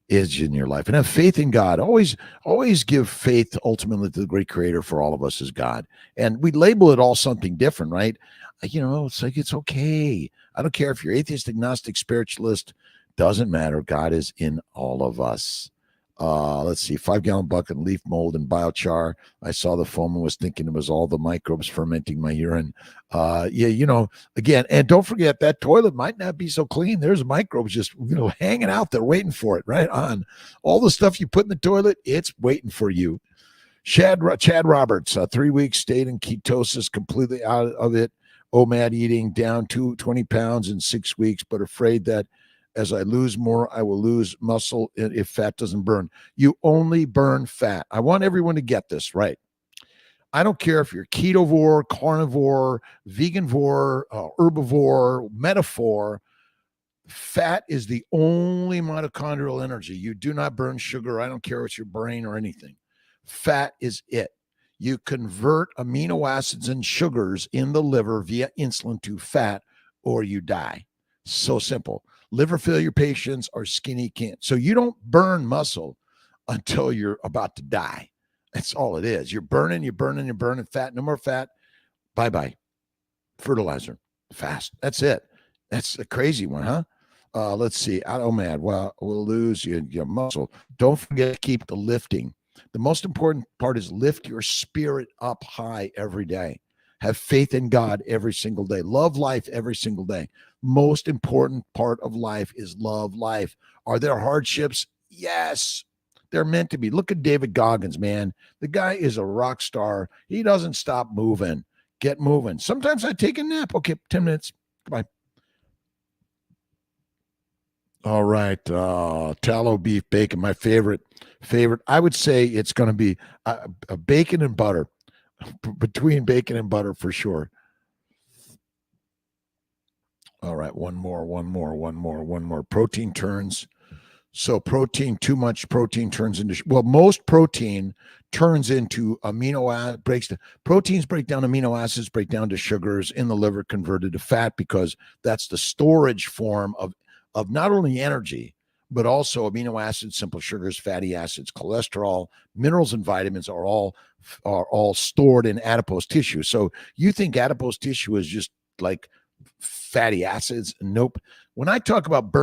S1: And have faith in God. Always give faith ultimately to the great creator for all of us as God. And we label it all something different, right? It's like, it's okay. I don't care if you're atheist, agnostic, spiritualist, doesn't matter. God is in all of us. Let's see, 5-gallon bucket, leaf mold, and biochar. I saw the foam and was thinking it was all the microbes fermenting my urine. Again, and don't forget that toilet might not be so clean. There's microbes just hanging out there waiting for it. Right on. All the stuff you put in the toilet, it's waiting for you. Chad Roberts, 3 weeks, stayed in ketosis, completely out of it. OMAD eating, down 20 pounds in 6 weeks, but afraid that as I lose more, I will lose muscle if fat doesn't burn. You only burn fat. I want everyone to get this right. I don't care if you're ketovore, carnivore, veganvore, herbivore, metaphor. Fat is the only mitochondrial energy. You do not burn sugar. I don't care what's your brain or anything. Fat is it. You convert amino acids and sugars in the liver via insulin to fat, or you die. So simple. Liver failure patients are skinny can't. So you don't burn muscle until you're about to die. That's all it is. You're burning fat. No more fat. Bye-bye. Fertilizer. Fast. That's it. That's a crazy one, huh? Let's see. Oh, man. Well, we'll lose your muscle. Don't forget to keep the lifting. The most important part is lift your spirit up high every day. Have faith in God every single day. Love life every single day. Most important part of life is love life. Are there hardships? Yes, they're meant to be. Look at David Goggins, man. The guy is a rock star. He doesn't stop moving. Get moving. Sometimes I take a nap. Okay, 10 minutes. Goodbye. All right. Tallow beef bacon, my favorite. I would say it's going to be a bacon and butter. Between bacon and butter for sure. All right, one more. Protein turns. So too much protein turns into, most protein turns into proteins break down amino acids, break down to sugars in the liver, converted to fat, because that's the storage form of not only energy, but also amino acids, simple sugars, fatty acids, cholesterol, minerals, and vitamins are all stored in adipose tissue. So you think adipose tissue is just like fatty acids? Nope. When I talk about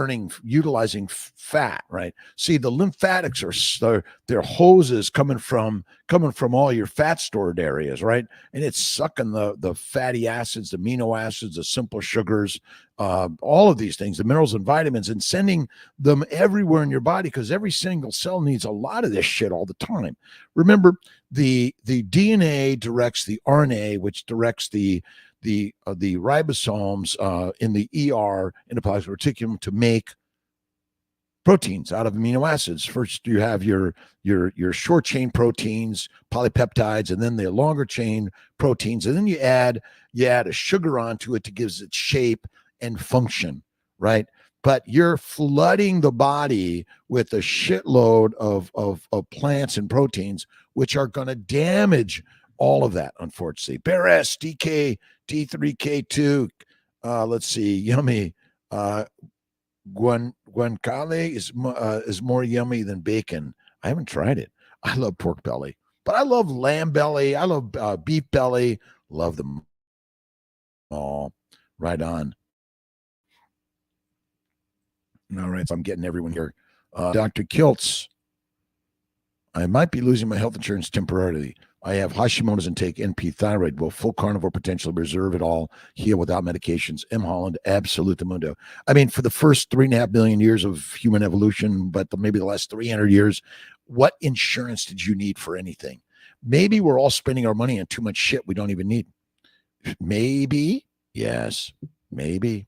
S1: utilizing fat, right? See, the lymphatics they're hoses coming from all your fat stored areas, right? And it's sucking the fatty acids, the amino acids, the simple sugars, all of these things, the minerals and vitamins, and sending them everywhere in your body, because every single cell needs a lot of this shit all the time. Remember, the DNA directs the RNA, which directs the ribosomes in the endoplasmic reticulum to make proteins out of amino acids. First, you have your short chain proteins, polypeptides, and then the longer chain proteins, and then you add a sugar onto it to give it shape and function, right? But you're flooding the body with a shitload of plants and proteins, which are going to damage all of that, unfortunately. Bear S, DK, D3K2, let's see, yummy. Guancale is more yummy than bacon. I haven't tried it. I love pork belly, but I love lamb belly. I love beef belly. Love them all. Right on. All right, so I'm getting everyone here. Dr. Kiltz, I might be losing my health insurance temporarily. I have Hashimoto's and take NP thyroid. Will full carnivore potential preserve it all, heal without medications? M. Holland, absolute mundo. I mean, for the first 3.5 million years of human evolution, but maybe the last 300 years, what insurance did you need for anything? Maybe we're all spending our money on too much shit we don't even need. Maybe. Yes, maybe.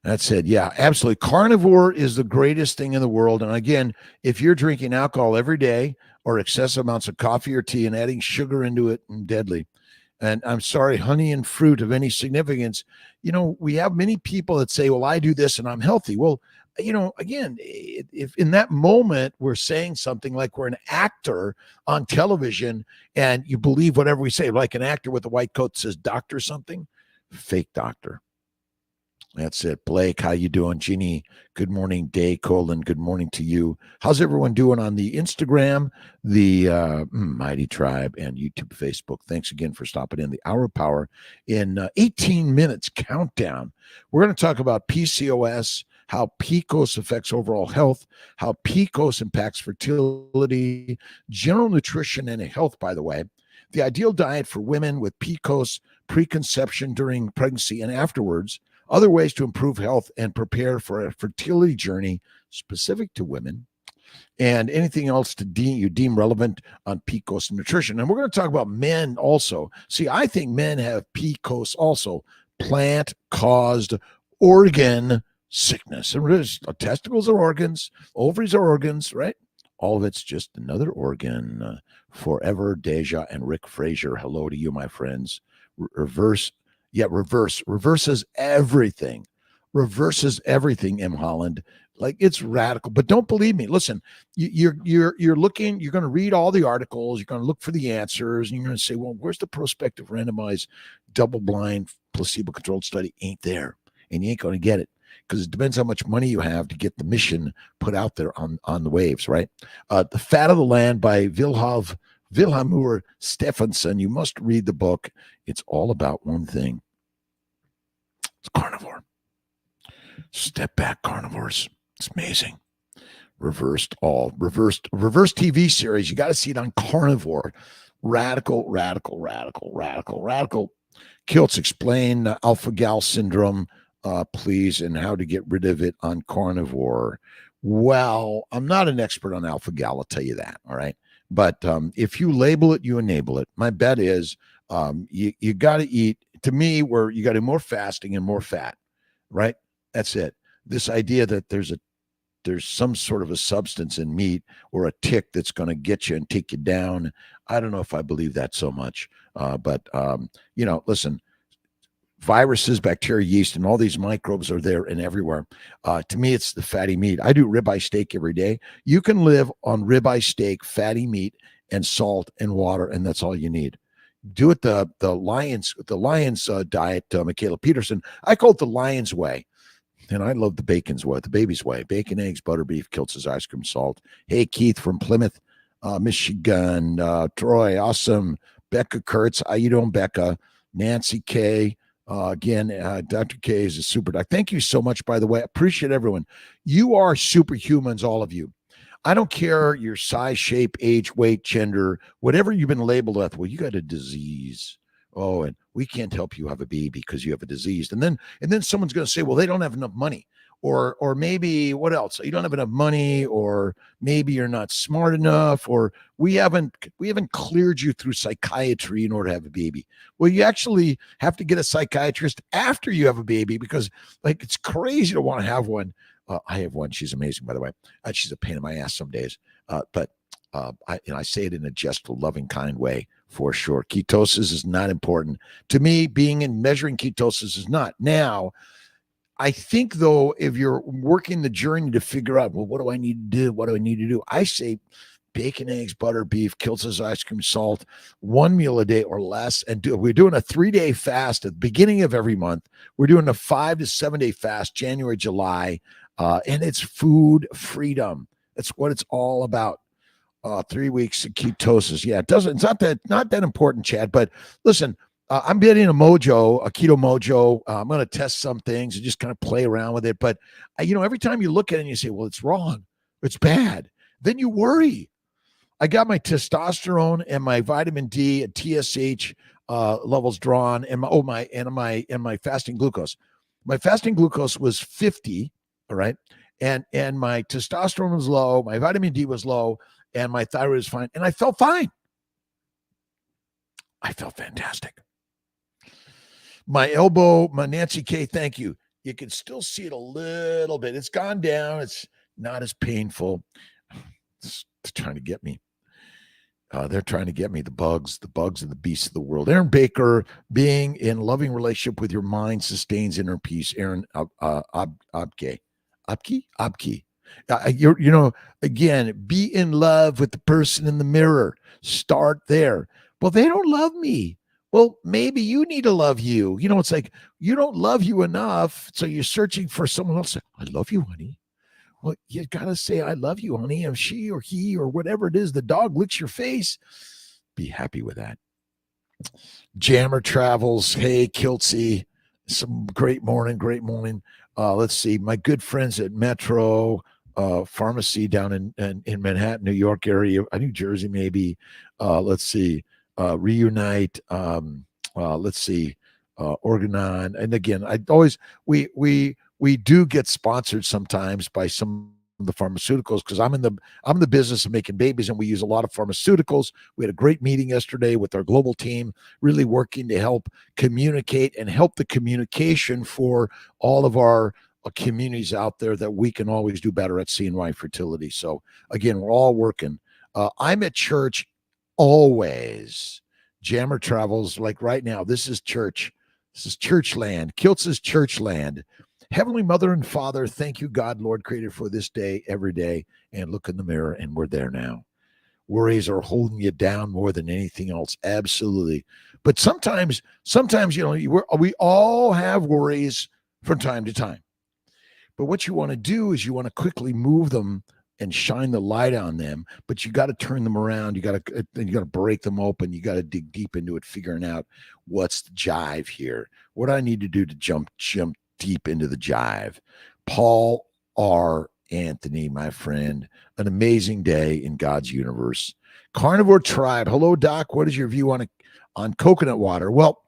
S1: That's it. Yeah, absolutely. Carnivore is the greatest thing in the world. And again, if you're drinking alcohol every day or excessive amounts of coffee or tea and adding sugar into it, deadly. And I'm sorry, honey and fruit of any significance. We have many people that say, well, I do this and I'm healthy. Well, again, if in that moment we're saying something like we're an actor on television and you believe whatever we say, like an actor with a white coat says doctor something, fake doctor. That's it. Blake, how you doing? Jeannie, good morning. Day, Colin, good morning to you. How's everyone doing on the Instagram, the Mighty Tribe, and YouTube, Facebook? Thanks again for stopping in. The Hour of Power in 18 minutes countdown. We're going to talk about PCOS, how PCOS affects overall health, how PCOS impacts fertility, general nutrition and health, by the way, the ideal diet for women with PCOS, preconception, during pregnancy, and afterwards, other ways to improve health and prepare for a fertility journey specific to women, and anything else you deem relevant on PCOS and nutrition. And we're going to talk about men also. See, I think men have PCOS also, plant-caused organ sickness. And testicles are organs, ovaries are organs, right? All of it's just another organ. Forever, Deja, and Rick Frazier, hello to you, my friends. Reverses everything. Reverses everything, M. Holland. Like, it's radical. But don't believe me. Listen, you're looking, you're going to read all the articles, you're going to look for the answers, and you're going to say, well, where's the prospective randomized double-blind placebo-controlled study? Ain't there. And you ain't going to get it, because it depends how much money you have to get the mission put out there on the waves, right? The Fat of the Land by Vilhelmur Stephenson. You must read the book. It's all about one thing. It's carnivore. Step back, carnivores. It's amazing. Reverse TV series. You got to see it on Carnivore. Radical. Kiltz, explain alpha-gal syndrome, please, and how to get rid of it on Carnivore. Well, I'm not an expert on alpha-gal, I'll tell you that, all right? But if you label it, you enable it. My bet is you got to eat, to me, where you got to do more fasting and more fat, right? That's it. This idea that there's some sort of a substance in meat or a tick that's going to get you and take you down. I don't know if I believe that so much. But listen, viruses, bacteria, yeast, and all these microbes are there and everywhere. To me, it's the fatty meat. I do ribeye steak every day. You can live on ribeye steak, fatty meat, and salt and water, and that's all you need. Do it the Lions diet, Michaela Peterson. I call it the Lion's way. And I love the bacon's way, the baby's way. Bacon, eggs, butter, beef, Kiltz's ice cream, salt. Hey, Keith from Plymouth, Michigan. Troy, awesome. Becca Kurtz, how you doing, Becca? Nancy K. Again, Dr. K is a super doc. Thank you so much, by the way. I appreciate everyone. You are superhumans, all of you. I don't care your size, shape, age, weight, gender, whatever you've been labeled with. Well, you got a disease. Oh, and we can't help you have a baby because you have a disease. And then someone's going to say, well, they don't have enough money. Or maybe what else? You don't have enough money, or maybe you're not smart enough, or we haven't cleared you through psychiatry in order to have a baby. Well, you actually have to get a psychiatrist after you have a baby, because it's crazy to want to have one. I have one. She's amazing, by the way. She's a pain in my ass some days, but I say it in a gentle, loving, kind way, for sure. Ketosis is not important to me. Being and measuring ketosis is not. Now, I think, though, if you're working the journey to figure out, well, what do I need to do? What do I need to do? I say bacon, eggs, butter, beef, Kiltz's ice cream, salt, one meal a day or less. And we're doing a 3-day fast at the beginning of every month. We're doing a 5 to 7 day fast, January, July, and it's food freedom. That's what it's all about. 3 weeks of ketosis. Yeah, it's not that important, Chad. But listen, I'm getting a keto mojo. I'm going to test some things and just kind of play around with it. But every time you look at it and you say, well, it's wrong, it's bad, then you worry. I got my testosterone and my vitamin D and TSH levels drawn, and my fasting glucose. My fasting glucose was 50. All right, and my testosterone was low, my vitamin D was low, and my thyroid was fine, and I felt fine. I felt fantastic. My elbow, my Nancy K, thank you. You can still see it a little bit. It's gone down. It's not as painful. It's trying to get me. They're trying to get me, the bugs and the beasts of the world. Aaron Baker, being in loving relationship with your mind sustains inner peace. Aaron Abke. Again, be in love with the person in the mirror. Start there. Well, they don't love me. Well, maybe you need to love you. It's like you don't love you enough, so you're searching for someone else. I love you, honey. Well, you got to say, I love you, honey. If she or he or whatever it is, the dog licks your face, be happy with that. Jammer Travels. Hey, Kiltzy. Some great morning. Let's see. My good friends at Metro Pharmacy down in Manhattan, New York area, New Jersey, maybe. Let's see. Reunite. Let's see. Organon. And again, we do get sponsored sometimes by some of the pharmaceuticals, because I'm in the business of making babies, and we use a lot of pharmaceuticals. We had a great meeting yesterday with our global team, really working to help communicate and help the communication for all of our communities out there, that we can always do better at CNY Fertility. So again, we're all working. I'm at church always. Jammer Travels, like right now, this is church. This is church land. Kiltz is church land. Heavenly Mother and Father, thank you, God, Lord, creator, for this day, every day. And look in the mirror, and we're there now. Worries are holding you down more than anything else. Absolutely. But sometimes, we all have worries from time to time. But what you want to do is you want to quickly move them and shine the light on them, but you got to turn them around. You got to break them open. You got to dig deep into it, figuring out what's the jive here. What do I need to do to jump deep into the jive? Paul R. Anthony, my friend, an amazing day in God's universe. Carnivore Tribe. Hello, Doc. What is your view on coconut water? Well,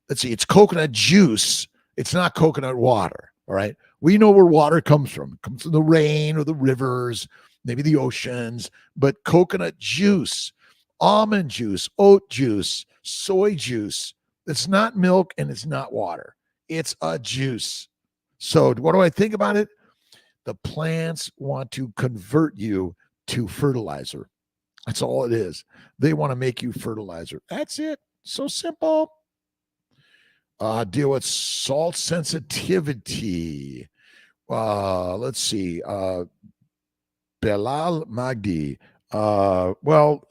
S1: let's see. It's coconut juice. It's not coconut water. All right. We know where water comes from. It comes from the rain or the rivers, maybe the oceans, but coconut juice, almond juice, oat juice, soy juice. It's not milk and it's not water. It's a juice. So what do I think about it? The plants want to convert you to fertilizer. That's all it is. They want to make you fertilizer. That's it. So simple. Deal with salt sensitivity. Let's see. Belal Magdi.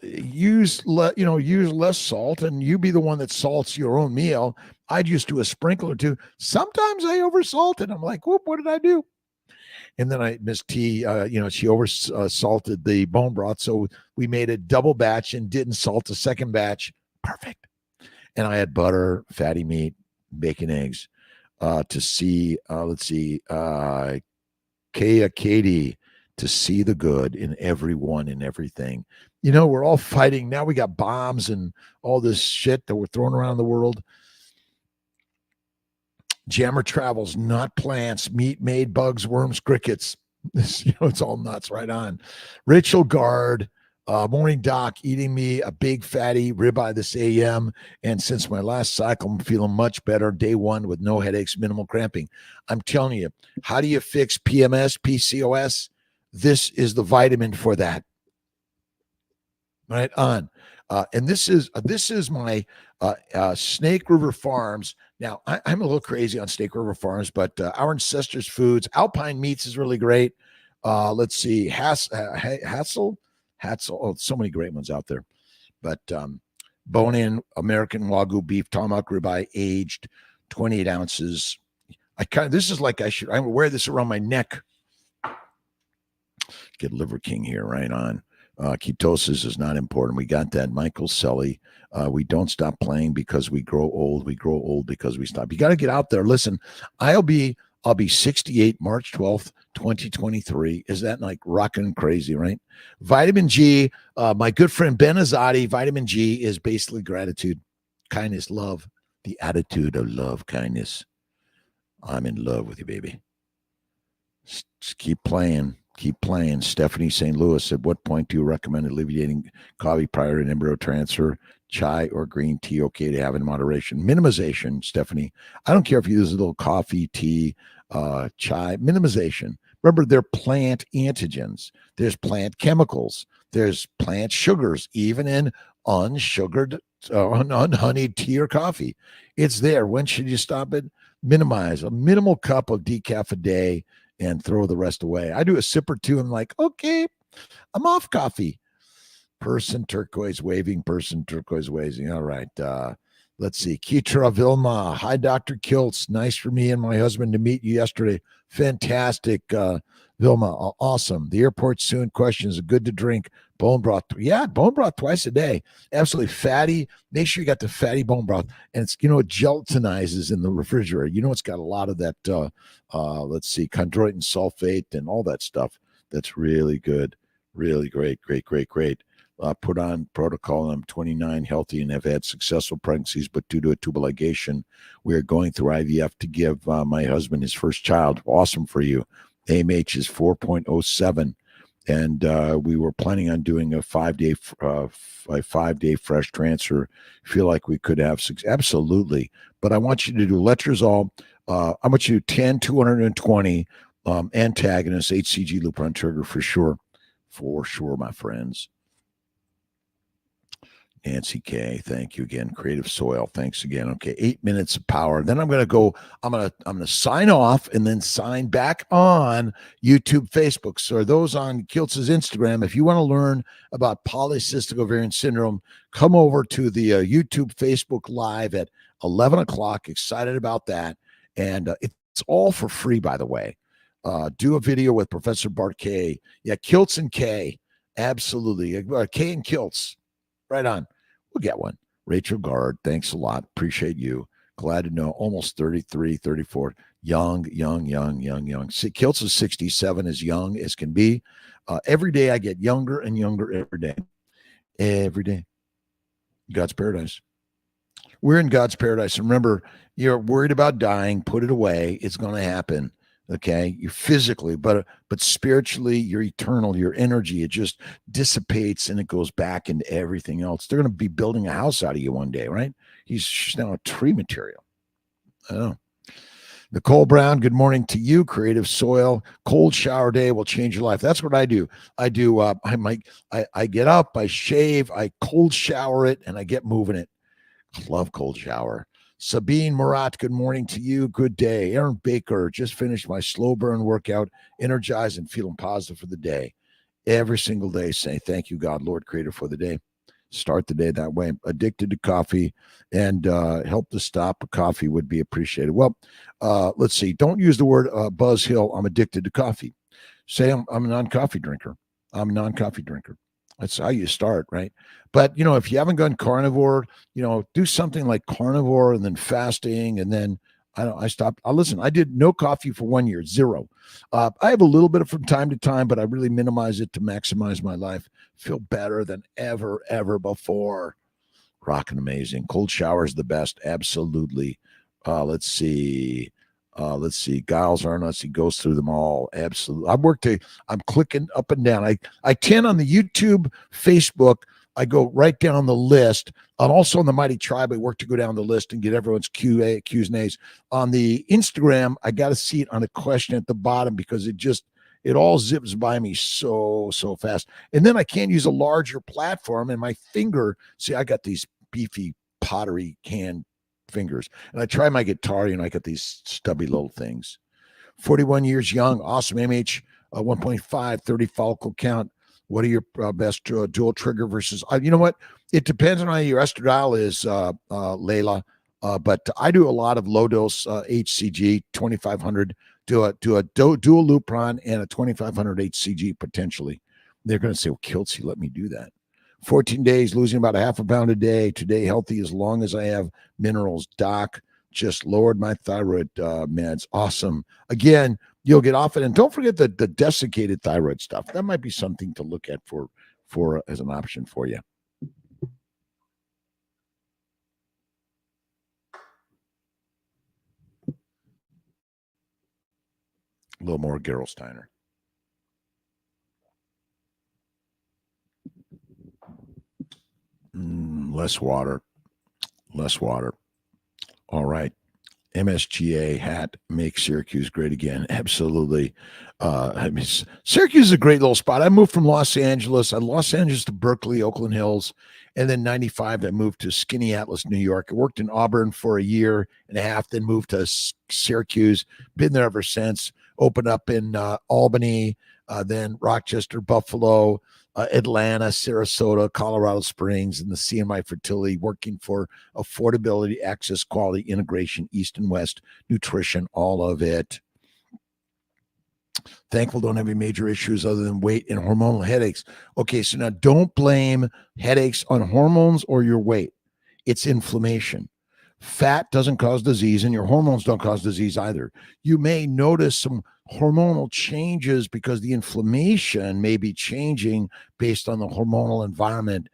S1: Use less salt, and you be the one that salts your own meal. I'd just do a sprinkle or two. Sometimes I oversalt it. I'm like, whoop, what did I do? And then Miss T, she salted the bone broth. So we made a double batch and didn't salt the second batch. Perfect. And I had butter, fatty meat, bacon, eggs, to see, Kaya Katie, to see the good in everyone and everything. We're all fighting. Now we got bombs and all this shit that we're throwing around the world. Jammer Travels, not plants, meat made, bugs, worms, crickets. It's all nuts, right on. Rachel Gard, morning doc, eating me a big fatty ribeye this AM. And since my last cycle, I'm feeling much better. Day one with no headaches, minimal cramping. I'm telling you, how do you fix PMS, PCOS? This is the vitamin for that. Right on. And this is my Snake River Farms. Now, I'm a little crazy on Snake River Farms, but our ancestors' foods, Alpine Meats is really great. Let's see, Hassel. Oh, so many great ones out there. But bone-in American Wagyu beef, tomahawk ribeye, aged 28 ounces. This is like I wear this around my neck. Get Liver King here, right on. Ketosis is not important. We got that. Michael Selly. We don't stop playing because we grow old. We grow old because we stop. You got to get out there. Listen, I'll be 68 March 12th, 2023. Is that like rocking crazy, right? Vitamin G, my good friend Ben Azadi, vitamin G is basically gratitude, kindness, love, the attitude of love, kindness. I'm in love with you, baby. Just keep playing. Keep playing. Stephanie St. Louis, at what point do you recommend alleviating coffee prior to an embryo transfer? Chai or green tea okay to have in moderation? Minimization, Stephanie. I don't care if you use a little coffee, tea, chai. Minimization. Remember, they're plant antigens. There's plant chemicals. There's plant sugars, even in unsugared, unhoneyed tea or coffee. It's there. When should you stop it? Minimize a minimal cup of decaf a day and throw the rest away. I do a sip or two. I'm like, okay, I'm off coffee. Person turquoise waving, person turquoise waving. All right. Let's see. Kitra Vilma. Hi, Dr. Kiltz. Nice for me and my husband to meet you yesterday. Fantastic, Vilma. Awesome. The airport soon. Questions. Good to drink. Bone broth. Yeah, bone broth twice a day. Absolutely fatty. Make sure you got the fatty bone broth. And it's, it gelatinizes in the refrigerator. It's got a lot of that, let's see, chondroitin sulfate and all that stuff. That's really good. Really great. Put on protocol. I'm 29, healthy, and have had successful pregnancies, but due to a tubal ligation, we are going through IVF to give my husband his first child. Awesome for you. AMH is 4.07, and we were planning on doing a 5-day fresh transfer. Feel like we could have success. Absolutely, but I want you to do letrozole. I want you to do 10, 220 antagonists, HCG lupron trigger for sure, my friends. Nancy K, thank you again. Creative Soil, thanks again. Okay, 8 minutes of power. Then I'm gonna sign off and then sign back on YouTube, Facebook. So those on Kiltz's Instagram, if you want to learn about polycystic ovarian syndrome, come over to the YouTube, Facebook Live at 11 o'clock. Excited about that, and it's all for free, by the way. Do a video with Professor Bart K. Yeah, Kiltz and K, absolutely. K and Kiltz, right on. We'll get one. Rachel Gard, thanks a lot. Appreciate you. Glad to know. Almost 33, 34. Young. See, Kiltz is 67, as young as can be. Every day I get younger and younger every day. Every day. God's paradise. We're in God's paradise. Remember, you're worried about dying. Put it away. It's going to happen. Okay, you physically, but spiritually, you're eternal. Your energy, it just dissipates and it goes back into everything else. They're going to be building a house out of you one day, right? She's now a tree material. I know. Nicole Brown, good morning to you. Creative Soil, cold shower day will change your life. That's what I do. I get up, I shave, I cold shower it, and I get moving it. Love cold shower. Sabine Murat, good morning to you. Good day. Aaron Baker, just finished my slow burn workout, energized and feeling positive for the day. Every single day, say, thank you, God, Lord, Creator, for the day. Start the day that way. Addicted to coffee, and help to stop coffee would be appreciated. Well, let's see. Don't use the word Buzz Hill, I'm addicted to coffee. Say I'm a non-coffee drinker. I'm a non-coffee drinker. That's how you start, right? But, if you haven't gone carnivore, do something like carnivore and then fasting. And then I stopped. Listen, I did no coffee for 1 year, zero. I have a little bit of from time to time, but I really minimize it to maximize my life. Feel better than ever before. Rocking amazing. Cold shower is the best. Absolutely. Let's see. Giles Arnott, he goes through them all. Absolutely. I'm clicking up and down. I tend on the YouTube, Facebook, I go right down the list. I'm also on the Mighty Tribe. I work to go down the list and get everyone's Q's and A's. On the Instagram, I got to see it on a question at the bottom because it all zips by me so fast. And then I can't use a larger platform, and my finger, see, I got these beefy pottery can fingers, and I try my guitar, I got these stubby little things. 41 years young, awesome. MH 1.5, 30 follicle count. What are your best dual trigger versus? You know what? It depends on how your estradiol is, Layla. But I do a lot of low dose HCG 2500. Do a dual Lupron and a 2500 HCG potentially. They're going to say, well, Kiltz, let me do that. 14 days, losing about a half a pound a day. Today, healthy as long as I have minerals. Doc, just lowered my thyroid meds. Awesome. Again, you'll get off it. And don't forget the desiccated thyroid stuff. That might be something to look at for as an option for you. A little more Gerolsteiner. Less water. All right. MSGA hat makes Syracuse great again. Absolutely. Syracuse is a great little spot. I moved from Los Angeles to Berkeley, Oakland Hills, and then 95, I moved to Skinny Atlas, New York. I worked in Auburn for a year and a half, then moved to Syracuse. Been there ever since. Opened up in Albany, then Rochester, Buffalo, Atlanta, Sarasota, Colorado Springs, and the CMI Fertility, working for affordability, access, quality, integration, East and West, nutrition, all of it. Thankful don't have any major issues other than weight and hormonal headaches. Okay, so now don't blame headaches on hormones or your weight. It's inflammation. Fat doesn't cause disease, and your hormones don't cause disease either. You may notice some hormonal changes because the inflammation may be changing based on the hormonal environment,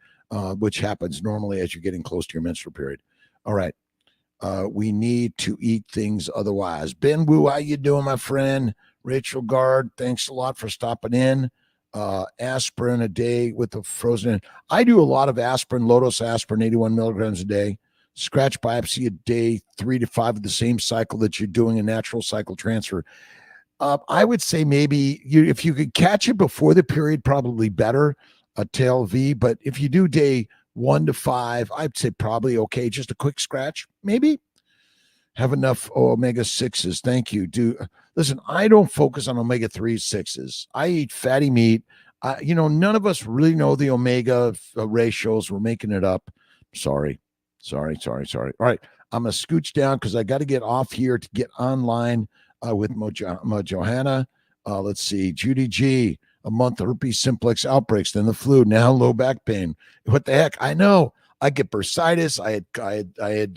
S1: which happens normally as you're getting close to your menstrual period. All right. We need to eat things otherwise. Ben Wu, how you doing, my friend? Rachel Gard, thanks a lot for stopping in. Aspirin a day with the frozen. I do a lot of aspirin, low-dose aspirin, 81 milligrams a day. Scratch biopsy a day, 3 to 5 of the same cycle that you're doing a natural cycle transfer. I would say maybe if you could catch it before the period, probably better, a tail V. But if you do day 1 to 5, I'd say probably okay. Just a quick scratch, maybe. Have enough omega-6s. Thank you. Listen, I don't focus on omega-3s, 6s. I eat fatty meat. None of us really know the omega ratios. We're making it up. Sorry. All right. I'm going to scooch down because I got to get off here to get online with Johanna. Let's see. Judy G. A month of herpes simplex outbreaks, then the flu, now low back pain. What the heck? I know. I get bursitis. I had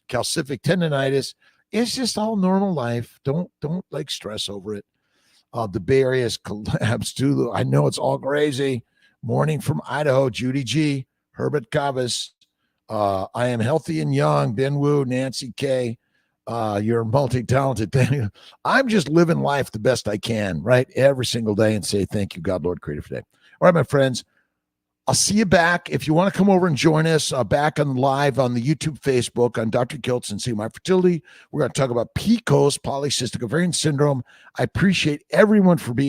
S1: calcific tendonitis. It's just all normal life. Don't like stress over it. The Bay Area has collapsed too. I know it's all crazy. Morning from Idaho, Judy G. Herbert Cavas. I am healthy and young. Ben Wu, Nancy K. You're multi-talented. I'm just living life the best I can, right? Every single day, and say thank you, God, Lord, Creator, for today. All right, my friends. I'll see you back. If you want to come over and join us back on live on the YouTube, Facebook, on Dr. Kiltz and CMI Fertility, we're going to talk about PCOS, polycystic ovarian syndrome. I appreciate everyone for being